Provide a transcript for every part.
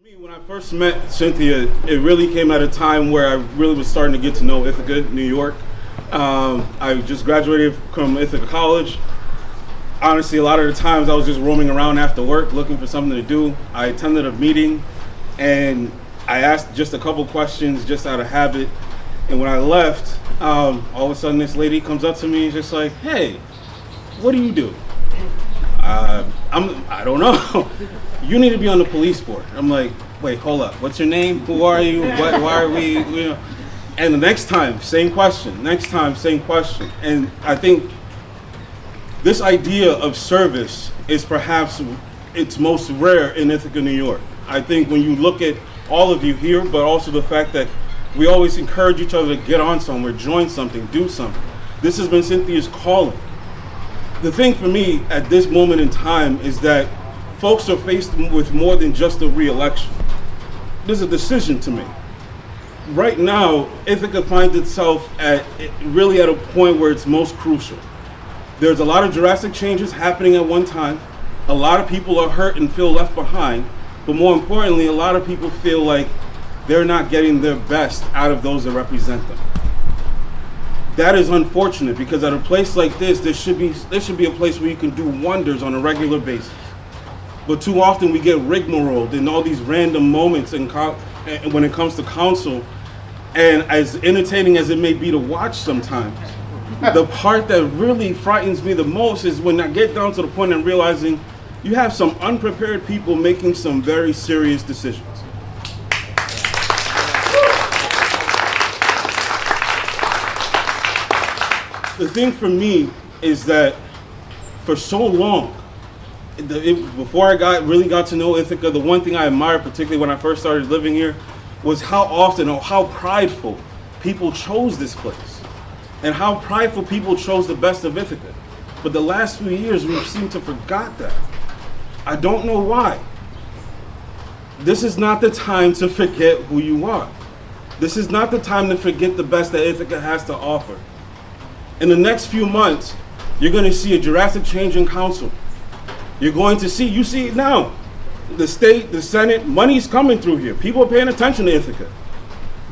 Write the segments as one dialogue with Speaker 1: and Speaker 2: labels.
Speaker 1: Me, when I first met Cynthia, it really came at a time where I really was starting to get to know Ithaca, New York. I just graduated from Ithaca College. Honestly, a lot of the times I was just roaming around after work looking for something to do. I attended a meeting and I asked just a couple questions just out of habit. And when I left, all of a sudden this lady comes up to me and just like, "Hey, what do you do?" I don't know. "You need to be on the police board." I'm like, "Wait, hold up. What's your name? Who are you? Why are we, you know?" And the next time, same question. Next time, same question. And I think this idea of service is perhaps it's most rare in Ithaca, New York. I think when you look at all of you here, but also the fact that we always encourage each other to get on somewhere, join something, do something. This has been Cynthia's calling. The thing for me at this moment in time is that folks are faced with more than just a re-election. There's a decision to make. Right now, Ithaca finds itself really at a point where it's most crucial. There's a lot of drastic changes happening at one time. A lot of people are hurt and feel left behind. But more importantly, a lot of people feel like they're not getting their best out of those that represent them. That is unfortunate because at a place like this, there should be a place where you can do wonders on a regular basis. But too often we get rigmarolled in all these random moments when it comes to council. And as entertaining as it may be to watch sometimes, the part that really frightens me the most is when I get down to the point of realizing you have some unprepared people making some very serious decisions. The thing for me is that for so long, before I really got to know Ithaca, the one thing I admired, particularly when I first started living here, was how often or how prideful people chose this place and how prideful people chose the best of Ithaca. But the last few years, we've seemed to forgot that. I don't know why. This is not the time to forget who you are. This is not the time to forget the best that Ithaca has to offer. In the next few months, you're going to see a drastic change in council. You're going to see, you see it now, the state, the Senate, money's coming through here. People are paying attention to Ithaca.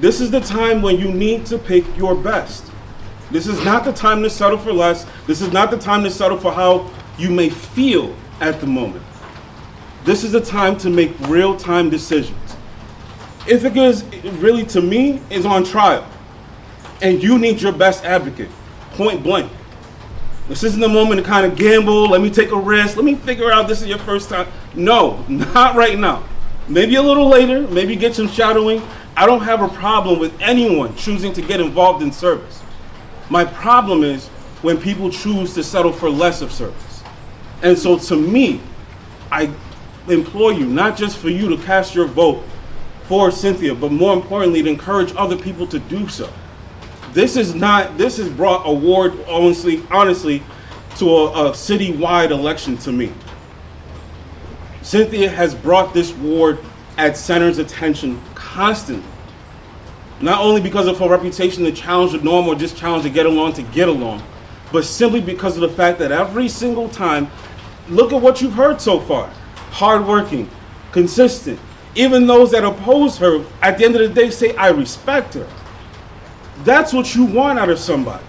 Speaker 1: This is the time when you need to pick your best. This is not the time to settle for less. This is not the time to settle for how you may feel at the moment. This is the time to make real-time decisions. Ithaca is really, to me, is on trial. And you need your best advocate, point blank. This isn't the moment to kind of gamble, let me take a risk, let me figure out this is your first time. No, not right now. Maybe a little later, maybe get some shadowing. I don't have a problem with anyone choosing to get involved in service. My problem is when people choose to settle for less of service. And so to me, I implore you, not just for you to cast your vote for Cynthia, but more importantly, to encourage other people to do so. This has brought a ward, honestly, to a citywide election to me. Cynthia has brought this ward at center's attention constantly. Not only because of her reputation to challenge the norm or just challenge to get along, but simply because of the fact that every single time, look at what you've heard so far. Hardworking, consistent. Even those that oppose her, at the end of the day, say, "I respect her." That's what you want out of somebody.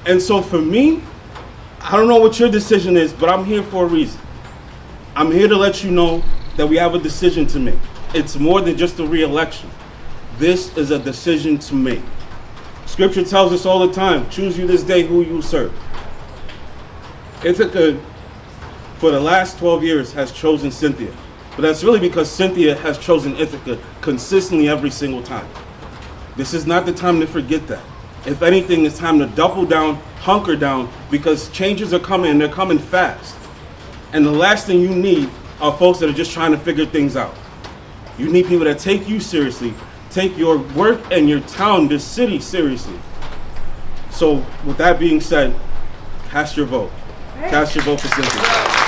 Speaker 1: And so for me, I don't know what your decision is, but I'm here for a reason. I'm here to let you know that we have a decision to make. It's more than just a re-election. This is a decision to make. Scripture tells us all the time, choose you this day who you serve. Ithaca, for the last 12 years, has chosen Cynthia. But that's really because Cynthia has chosen Ithaca consistently every single time. This is not the time to forget that. If anything, it's time to double down, hunker down, because changes are coming and they're coming fast. And the last thing you need are folks that are just trying to figure things out. You need people that take you seriously, take your work and your town, this city seriously. So with that being said, cast your vote. Cast your vote for Cynthia.